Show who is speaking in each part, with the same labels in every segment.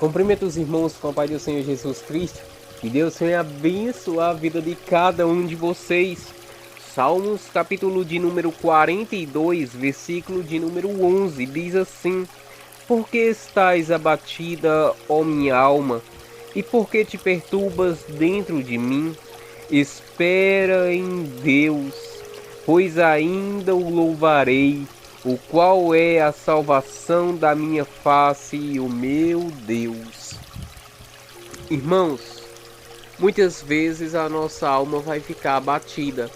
Speaker 1: Cumprimento os irmãos com a paz do Senhor Jesus Cristo. Que Deus venha abençoar a vida de cada um de vocês. Salmos, capítulo de número 42, versículo de número 11, diz assim: Por que estás abatida, ó minha alma? E por que te perturbas dentro de mim? Espera em Deus, pois ainda o louvarei, o qual é a salvação da minha face e o meu Deus. Irmãos, muitas vezes a nossa alma vai ficar abatida.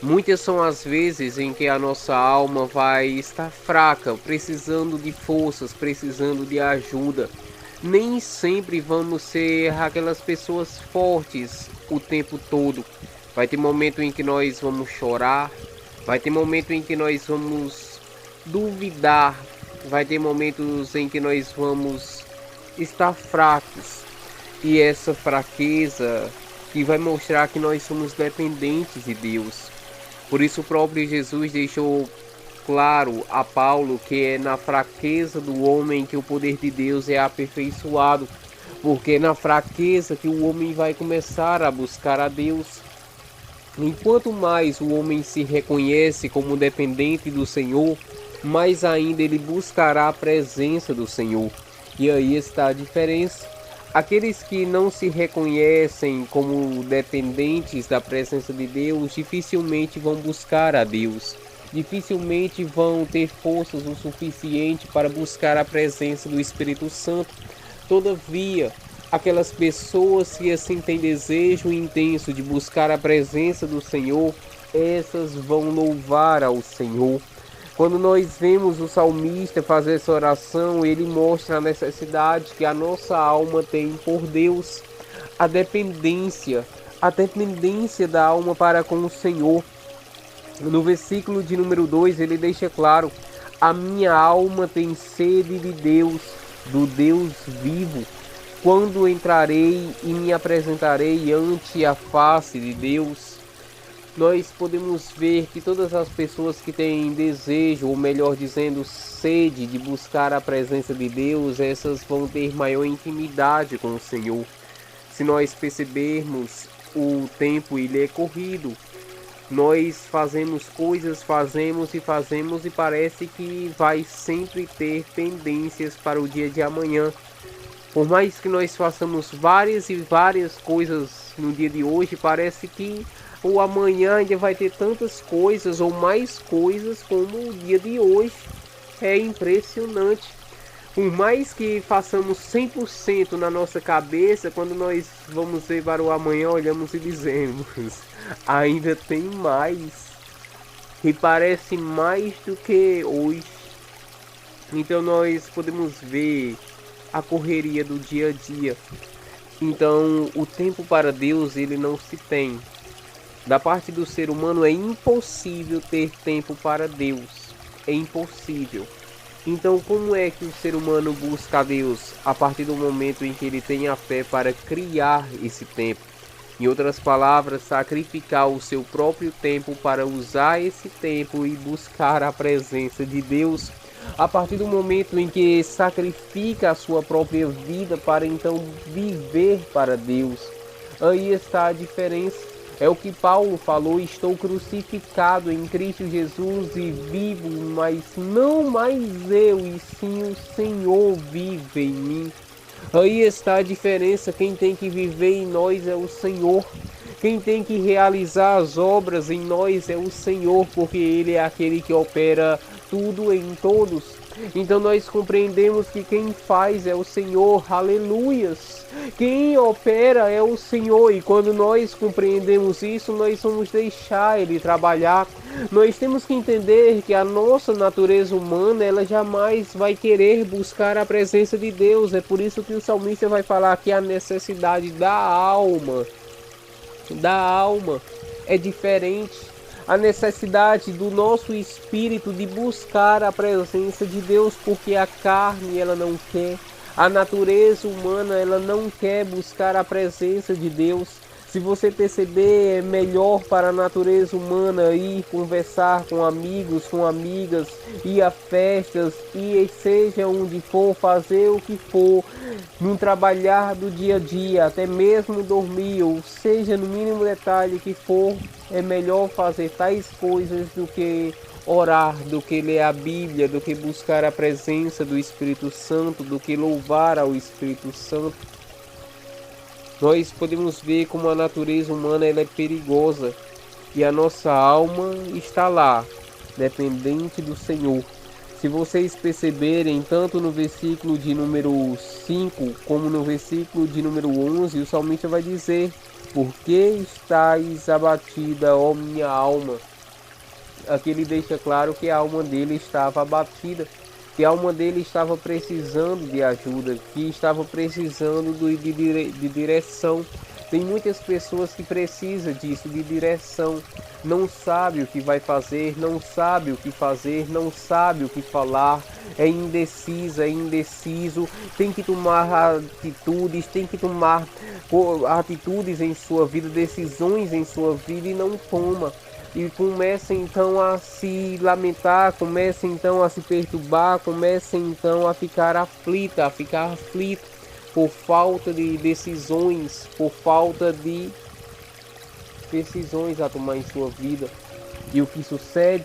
Speaker 1: Muitas são as vezes em que a nossa alma vai estar fraca, precisando de forças, precisando de ajuda. Nem sempre vamos ser aquelas pessoas fortes o tempo todo. Vai ter momento em que nós vamos chorar, vai ter momento em que nós vamos duvidar, vai ter momentos em que nós vamos estar fracos. E essa fraqueza que vai mostrar que nós somos dependentes de Deus. Por isso o próprio Jesus deixou claro a Paulo que é na fraqueza do homem que o poder de Deus é aperfeiçoado, porque é na fraqueza que o homem vai começar a buscar a Deus. Enquanto mais o homem se reconhece como dependente do Senhor, mais ainda ele buscará a presença do Senhor. E aí está a diferença. Aqueles que não se reconhecem como dependentes da presença de Deus dificilmente vão buscar a Deus. Dificilmente vão ter forças o suficiente para buscar a presença do Espírito Santo. Todavia, aquelas pessoas que assim têm desejo intenso de buscar a presença do Senhor, essas vão louvar ao Senhor. Quando nós vemos o salmista fazer essa oração, ele mostra a necessidade que a nossa alma tem por Deus, a dependência da alma para com o Senhor. No versículo de número 2, ele deixa claro: a minha alma tem sede de Deus, do Deus vivo. Quando entrarei e me apresentarei ante a face de Deus? Nós podemos ver que todas as pessoas que têm desejo, ou melhor dizendo, sede de buscar a presença de Deus, essas vão ter maior intimidade com o Senhor. Se nós percebermos, o tempo ele é corrido. Nós fazemos coisas, fazemos e parece que vai sempre ter pendências para o dia de amanhã. Por mais que nós façamos várias coisas no dia de hoje, parece que o amanhã ainda vai ter tantas coisas ou mais coisas como o dia de hoje. É impressionante. Por mais que façamos 100% na nossa cabeça, quando nós vamos ver para o amanhã, olhamos e dizemos: ainda tem mais. E parece mais do que hoje. Então nós podemos ver a correria do dia a dia. Então o tempo para Deus ele não se tem. Da parte do ser humano é impossível ter tempo para Deus. É impossível. Então como é que o ser humano busca a Deus? A partir do momento em que ele tem a fé para criar esse tempo. Em outras palavras, sacrificar o seu próprio tempo para usar esse tempo e buscar a presença de Deus. A partir do momento em que sacrifica a sua própria vida para então viver para Deus. Aí está a diferença. É o que Paulo falou: estou crucificado em Cristo Jesus e vivo, mas não mais eu, e sim o Senhor vive em mim. Aí está a diferença. Quem tem que viver em nós é o Senhor. Quem tem que realizar as obras em nós é o Senhor, porque Ele é aquele que opera tudo em todos. Então nós compreendemos que quem faz é o Senhor, aleluias. Quem opera é o Senhor, e quando nós compreendemos isso, nós vamos deixar Ele trabalhar. Nós temos que entender que a nossa natureza humana, ela jamais vai querer buscar a presença de Deus. É por isso que o salmista vai falar que a necessidade da alma é diferente. A necessidade do nosso espírito de buscar a presença de Deus, porque a carne ela não quer, a natureza humana ela não quer buscar a presença de Deus. Se você perceber, é melhor para a natureza humana ir conversar com amigos, com amigas, ir a festas, e seja onde for, fazer o que for, no trabalhar do dia a dia, até mesmo dormir, ou seja, no mínimo detalhe que for, é melhor fazer tais coisas do que orar, do que ler a Bíblia, do que buscar a presença do Espírito Santo, do que louvar ao Espírito Santo. Nós podemos ver como a natureza humana ela é perigosa e a nossa alma está lá, dependente do Senhor. Se vocês perceberem, tanto no versículo de número 5 como no versículo de número 11, o salmista vai dizer: por que estáis abatida, ó minha alma? Aqui ele deixa claro que a alma dele estava abatida, que a alma dele estava precisando de ajuda, que estava precisando de direção. Tem muitas pessoas que precisam disso, de direção. Não sabe o que vai fazer, não sabe o que fazer, não sabe o que falar, é indecisa, é indeciso, tem que tomar atitudes, tem que tomar atitudes em sua vida, decisões em sua vida e não toma. E começa então a se lamentar, começa então a se perturbar, começa então a ficar aflito por falta de decisões, por falta de decisões a tomar em sua vida. E o que sucede?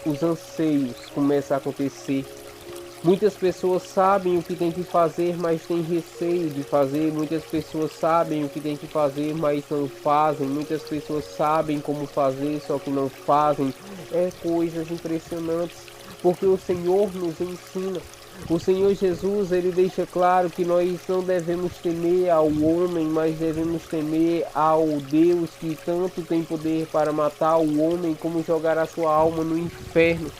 Speaker 1: Os anseios começam a acontecer. Muitas pessoas sabem o que tem que fazer, mas têm receio de fazer. Muitas pessoas sabem o que tem que fazer, mas não fazem. Muitas pessoas sabem como fazer, só que não fazem. É coisas impressionantes, porque o Senhor nos ensina. O Senhor Jesus, ele deixa claro que nós não devemos temer ao homem, mas devemos temer ao Deus que tanto tem poder para matar o homem como jogar a sua alma no inferno.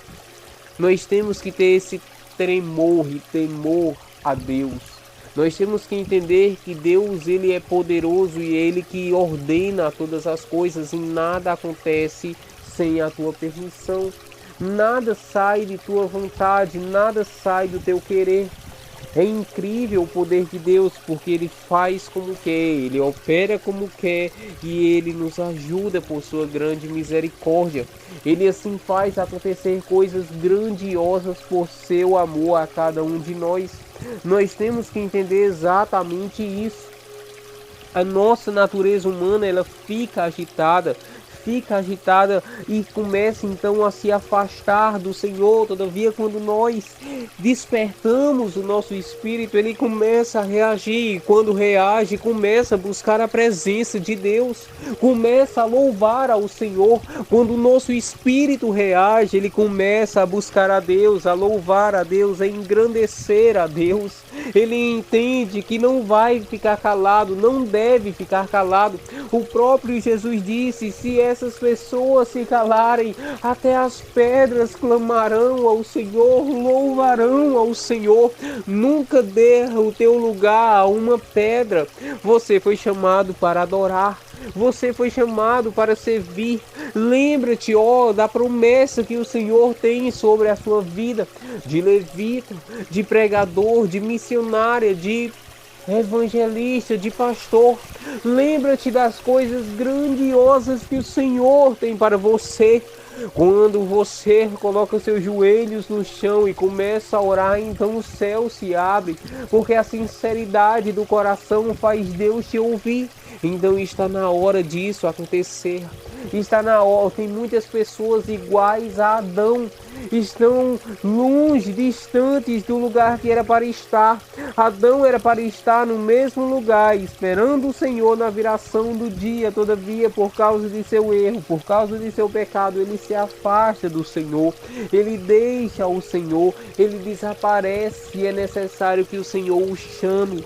Speaker 1: Nós temos que ter esse tremor e temor a Deus. Nós temos que entender que Deus ele é poderoso e ele que ordena todas as coisas e nada acontece sem a tua permissão. Nada sai de tua vontade, nada sai do teu querer. É incrível o poder de Deus, porque Ele faz como quer, Ele opera como quer e Ele nos ajuda por sua grande misericórdia. Ele assim faz acontecer coisas grandiosas por seu amor a cada um de nós. Nós temos que entender exatamente isso. A nossa natureza humana ela fica agitada e começa então a se afastar do Senhor. Todavia, quando nós despertamos o nosso espírito, ele começa a reagir, e quando reage, começa a buscar a presença de Deus, começa a louvar ao Senhor. Quando o nosso espírito reage, ele começa a buscar a Deus, a louvar a Deus, a engrandecer a Deus. Ele entende que não vai ficar calado, não deve ficar calado. O próprio Jesus disse: se essas pessoas se calarem, até as pedras clamarão ao Senhor, louvarão ao Senhor. Nunca dê o teu lugar a uma pedra. Você foi chamado para adorar. Você foi chamado para servir. Lembra-te, da promessa que o Senhor tem sobre a sua vida, de levita, de pregador, de missionária, de evangelista, de pastor. Lembra-te das coisas grandiosas que o Senhor tem para você. Quando você coloca seus joelhos no chão e começa a orar, então o céu se abre, porque a sinceridade do coração faz Deus te ouvir. Então está na hora disso acontecer. Está na hora. Tem muitas pessoas iguais a Adão, estão longe, distantes do lugar que era para estar. Adão era para estar no mesmo lugar, esperando o Senhor na viração do dia. Todavia, por causa de seu erro, por causa de seu pecado, ele se afasta do Senhor, ele deixa o Senhor, ele desaparece, e é necessário que o Senhor o chame.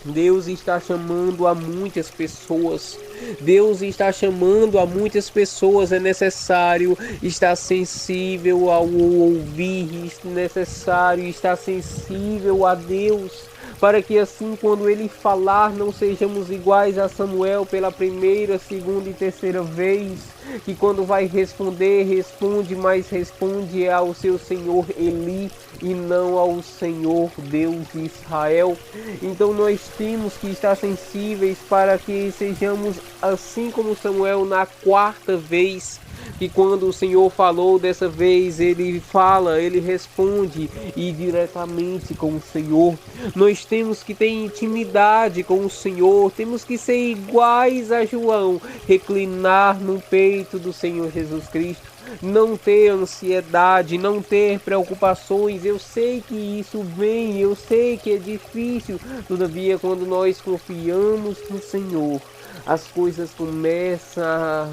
Speaker 1: Deus está chamando a muitas pessoas. Deus está chamando a muitas pessoas. É necessário estar sensível ao ouvir, é necessário estar sensível a Deus, para que assim quando ele falar não sejamos iguais a Samuel pela primeira, segunda e terceira vez, que quando vai responder, responde, mas responde ao seu senhor Eli e não ao Senhor Deus de Israel. Então nós temos que estar sensíveis para que sejamos assim como Samuel na quarta vez, que quando o Senhor falou dessa vez, ele fala, ele responde e diretamente com o Senhor. Nós temos que ter intimidade com o Senhor, temos que ser iguais a João, reclinar no peito do Senhor Jesus Cristo, não ter ansiedade, não ter preocupações. Eu sei que isso vem, eu sei que é difícil, todavia quando nós confiamos no Senhor, as coisas começam a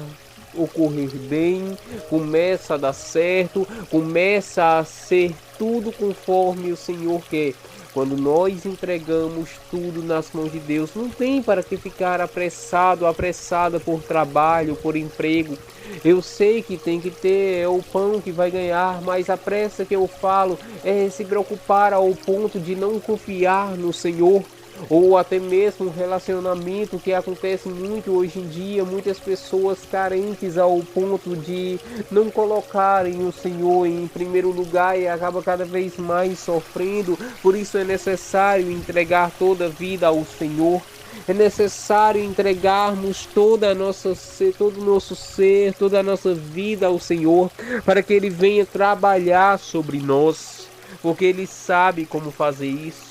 Speaker 1: ocorrer bem, começa a dar certo, começa a ser tudo conforme o Senhor quer. Quando nós entregamos tudo nas mãos de Deus, não tem para que ficar apressado, apressada por trabalho, por emprego. Eu sei que tem que ter o pão que vai ganhar, mas a pressa que eu falo é se preocupar ao ponto de não confiar no Senhor. Ou até mesmo um relacionamento que acontece muito hoje em dia, muitas pessoas carentes ao ponto de não colocarem o Senhor em primeiro lugar e acaba cada vez mais sofrendo. Por isso é necessário entregar toda a vida ao Senhor. É necessário entregarmos todo o nosso ser, toda a nossa vida ao Senhor, para que Ele venha trabalhar sobre nós, porque Ele sabe como fazer isso.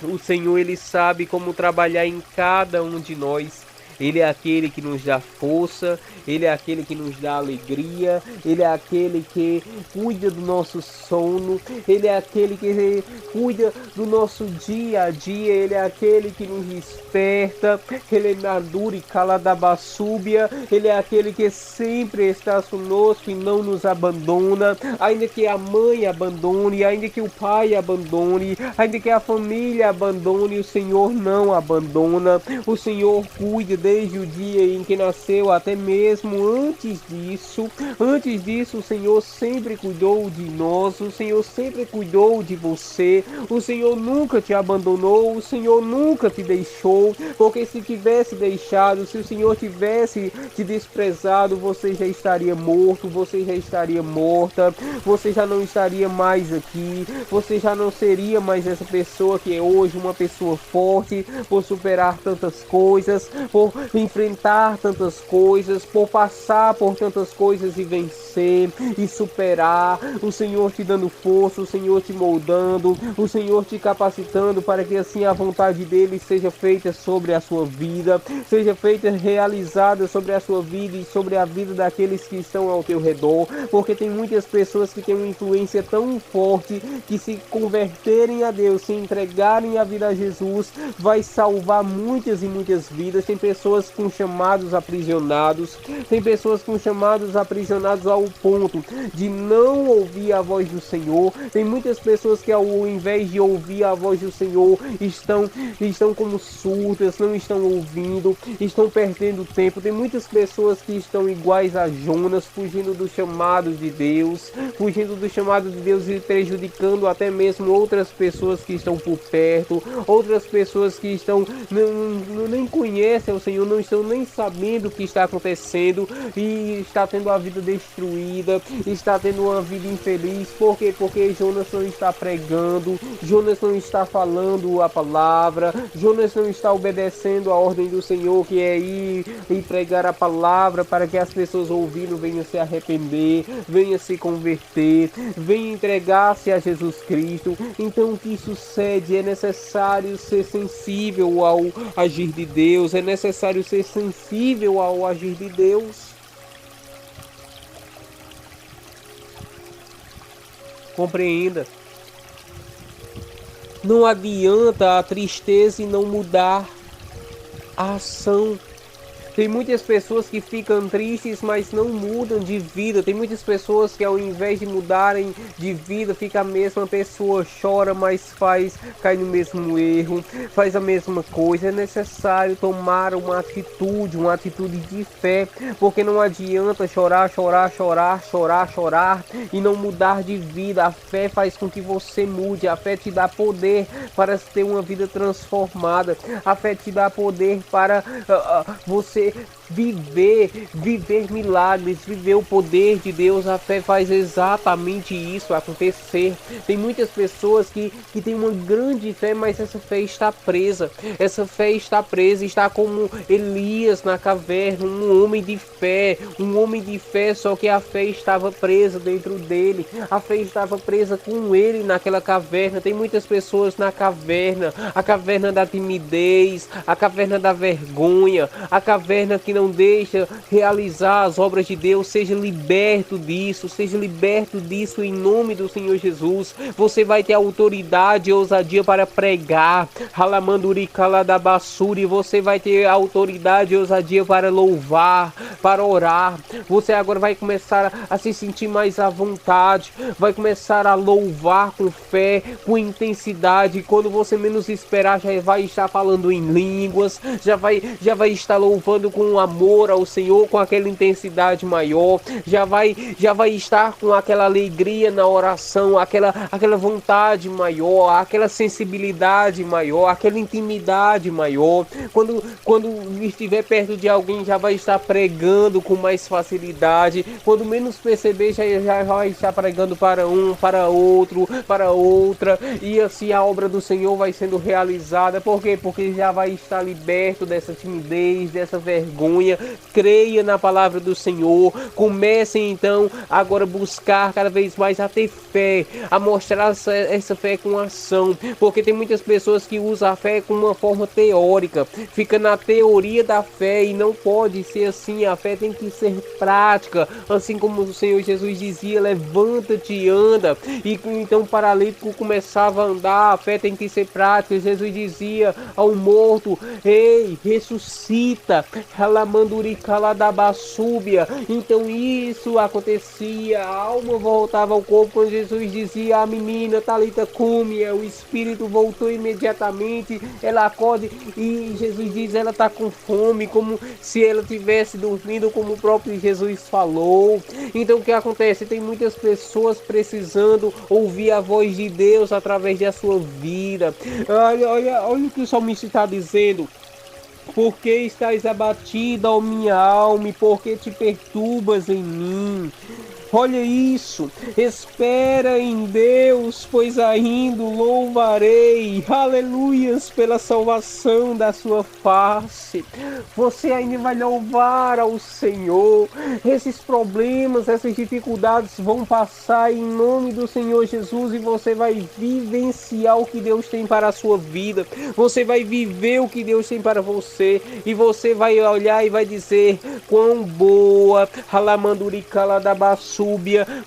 Speaker 1: O Senhor, Ele sabe como trabalhar em cada um de nós. Ele é aquele que nos dá força, Ele é aquele que nos dá alegria, Ele é aquele que cuida do nosso sono, Ele é aquele que cuida do nosso dia a dia, Ele é aquele que nos desperta, Ele é Naduri Kaladabassúbia, Ele é aquele que sempre está conosco e não nos abandona, ainda que a mãe abandone, ainda que o pai abandone, ainda que a família abandone, o Senhor não abandona, o Senhor cuida desde o dia em que nasceu, até mesmo antes disso. Antes disso, o Senhor sempre cuidou de nós, o Senhor sempre cuidou de você, o Senhor nunca te abandonou, o Senhor nunca te deixou, porque se tivesse deixado, se o Senhor tivesse te desprezado, você já estaria morto, você já estaria morta, você já não estaria mais aqui, você já não seria mais essa pessoa que é hoje, uma pessoa forte, por superar tantas coisas, por enfrentar tantas coisas, por passar por tantas coisas e vencer e superar. O Senhor te dando força, o Senhor te moldando, o Senhor te capacitando para que assim a vontade dele seja feita sobre a sua vida, seja feita, realizada sobre a sua vida e sobre a vida daqueles que estão ao teu redor, porque tem muitas pessoas que têm uma influência tão forte que se converterem a Deus, se entregarem a vida a Jesus, vai salvar muitas e muitas vidas. Tem pessoas com chamados aprisionados, tem pessoas com chamados aprisionados ao ponto de não ouvir a voz do Senhor. Tem muitas pessoas que ao invés de ouvir a voz do Senhor estão como surdas, não estão ouvindo, estão perdendo tempo. Tem muitas pessoas que estão iguais a Jonas, fugindo do chamado de Deus, e prejudicando até mesmo outras pessoas que estão por perto, outras pessoas que nem conhecem o Senhor, não estão nem sabendo o que está acontecendo e está tendo a vida destruída, está tendo uma vida infeliz. Por quê? Porque Jonas não está pregando, Jonas não está falando a palavra, Jonas não está obedecendo a ordem do Senhor, que é ir e pregar a palavra para que as pessoas ouvindo venham se arrepender, venham se converter, venham entregar-se a Jesus Cristo. Então o que sucede? É necessário ser sensível ao agir de Deus, é necessário ser sensível ao agir de Deus. Compreenda. Não adianta a tristeza e não mudar a ação. Tem muitas pessoas que ficam tristes, mas não mudam de vida. Tem muitas pessoas que ao invés de mudarem de vida, fica a mesma pessoa, chora, mas cai no mesmo erro, faz a mesma coisa. É necessário tomar uma atitude de fé, porque não adianta chorar e não mudar de vida. A fé faz com que você mude, a fé te dá poder para ter uma vida transformada, a fé te dá poder para você viver milagres, viver o poder de Deus. A fé faz exatamente isso acontecer. Tem muitas pessoas que têm uma grande fé, mas essa fé está presa. Essa fé está presa, está como Elias na caverna, um homem de fé, só que a fé estava presa dentro dele. A fé estava presa com ele naquela caverna. Tem muitas pessoas na caverna, a caverna da timidez, a caverna da vergonha, a caverna que não deixa realizar as obras de Deus. Seja liberto disso em nome do Senhor Jesus. Você vai ter autoridade e ousadia para pregar, você vai ter autoridade e ousadia para louvar, para orar. Você agora vai começar a se sentir mais à vontade, vai começar a louvar com fé, com intensidade. Quando você menos esperar, já vai estar falando em línguas, já vai estar louvando com amor ao Senhor, com aquela intensidade maior, já vai estar com aquela alegria na oração, aquela vontade maior, aquela sensibilidade maior, aquela intimidade maior. Quando estiver perto de alguém, já vai estar pregando com mais facilidade. Quando menos perceber, já vai estar pregando para um, para outro, para outra, e assim a obra do Senhor vai sendo realizada. Por quê? Porque já vai estar liberto dessa timidez, dessa vergonha. Creia na palavra do Senhor. Comece então agora a buscar cada vez mais a ter fé, a mostrar essa fé com ação, porque tem muitas pessoas que usam a fé como uma forma teórica, fica na teoria da fé, e não pode ser assim. A fé tem que ser prática, assim como o Senhor Jesus dizia: levanta-te e anda. E então o paralítico começava a andar. A fé tem que ser prática. Jesus dizia ao morto: ei, ressuscita. Então isso acontecia, a alma voltava ao corpo. Quando Jesus dizia: a menina Talita cumi, o espírito voltou imediatamente, ela acorda, e Jesus diz: ela está com fome, como se ela tivesse dormindo, como o próprio Jesus falou. Então o que acontece? Tem muitas pessoas precisando ouvir a voz de Deus através da sua vida. Olha o que o salmista está dizendo: por que estás abatida, ó minha alma, e por que te perturbas em mim? Olha isso, espera em Deus, pois ainda louvarei, aleluias, pela salvação da sua face. Você ainda vai louvar ao Senhor. Esses problemas, essas dificuldades vão passar em nome do Senhor Jesus, e você vai vivenciar o que Deus tem para a sua vida. Você vai viver o que Deus tem para você, e você vai olhar e vai dizer: quão boa,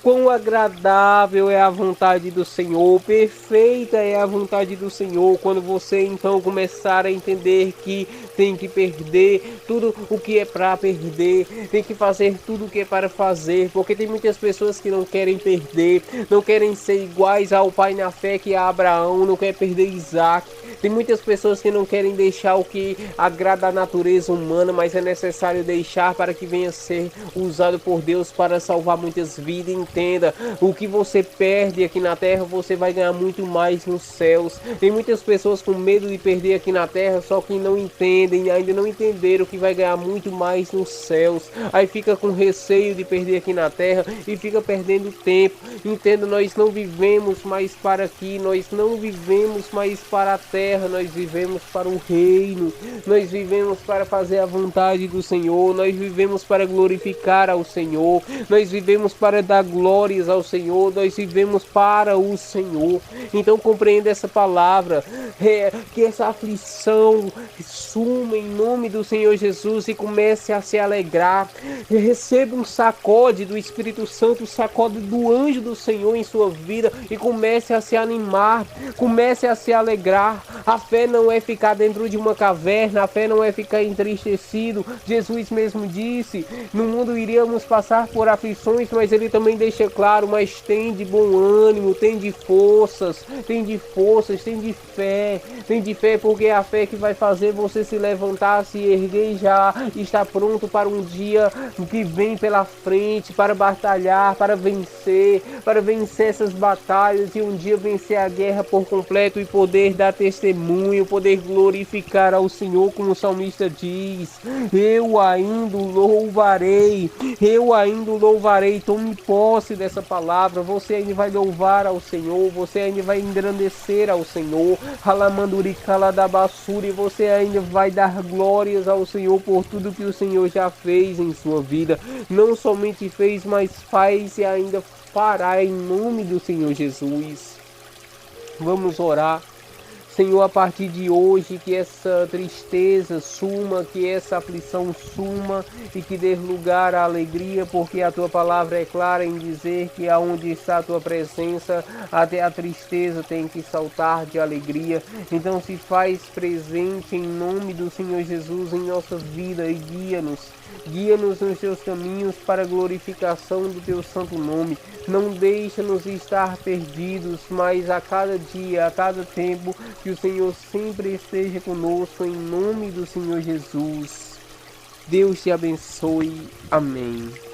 Speaker 1: quão agradável é a vontade do Senhor, perfeita é a vontade do Senhor. Quando você então começar a entender que tem que perder tudo o que é para perder, tem que fazer tudo o que é para fazer, porque tem muitas pessoas que não querem perder, não querem ser iguais ao pai na fé, que é Abraão, não quer perder Isaac. Tem muitas pessoas que não querem deixar o que agrada a natureza humana, mas é necessário deixar para que venha a ser usado por Deus para salvar muitas vidas. Entenda, o que você perde aqui na terra, você vai ganhar muito mais nos céus. Tem muitas pessoas com medo de perder aqui na terra, só que não entendem, ainda não entenderam que vai ganhar muito mais nos céus. Aí fica com receio de perder aqui na terra e fica perdendo tempo. Entenda, nós não vivemos mais para aqui, nós não vivemos mais para a terra, nós vivemos para o reino, nós vivemos para fazer a vontade do Senhor, nós vivemos para glorificar ao Senhor, nós vivemos para dar glórias ao Senhor, nós vivemos para o Senhor. Então compreenda essa palavra, que essa aflição suma em nome do Senhor Jesus, e comece a se alegrar. Receba um sacode do Espírito Santo, um sacode do anjo do Senhor em sua vida, e comece a se animar, comece a se alegrar. A fé não é ficar dentro de uma caverna, a fé não é ficar entristecido. Jesus mesmo disse, no mundo iríamos passar por aflições, mas ele também deixa claro, mas tem de bom ânimo, tem de forças, tem de fé porque é a fé que vai fazer você se levantar, se erguer e já está pronto para um dia que vem pela frente, para batalhar, para vencer essas batalhas e um dia vencer a guerra por completo e poder dar testemunho, poder glorificar ao Senhor, como o salmista diz, eu ainda louvarei, tome posse dessa palavra, você ainda vai louvar ao Senhor, você ainda vai engrandecer ao Senhor, e você ainda vai dar glórias ao Senhor por tudo que o Senhor já fez em sua vida, não somente fez, mas faz e ainda fará em nome do Senhor Jesus. Vamos orar. Senhor, a partir de hoje, que essa tristeza suma, que essa aflição suma e que dê lugar à alegria, porque a Tua palavra é clara em dizer que aonde está a Tua presença, até a tristeza tem que saltar de alegria. Então se faz presente em nome do Senhor Jesus em nossa vida e guia-nos nos Teus caminhos para a glorificação do Teu santo nome. Não deixa-nos estar perdidos, mas a cada dia, a cada tempo, que o Senhor sempre esteja conosco, em nome do Senhor Jesus. Deus te abençoe. Amém.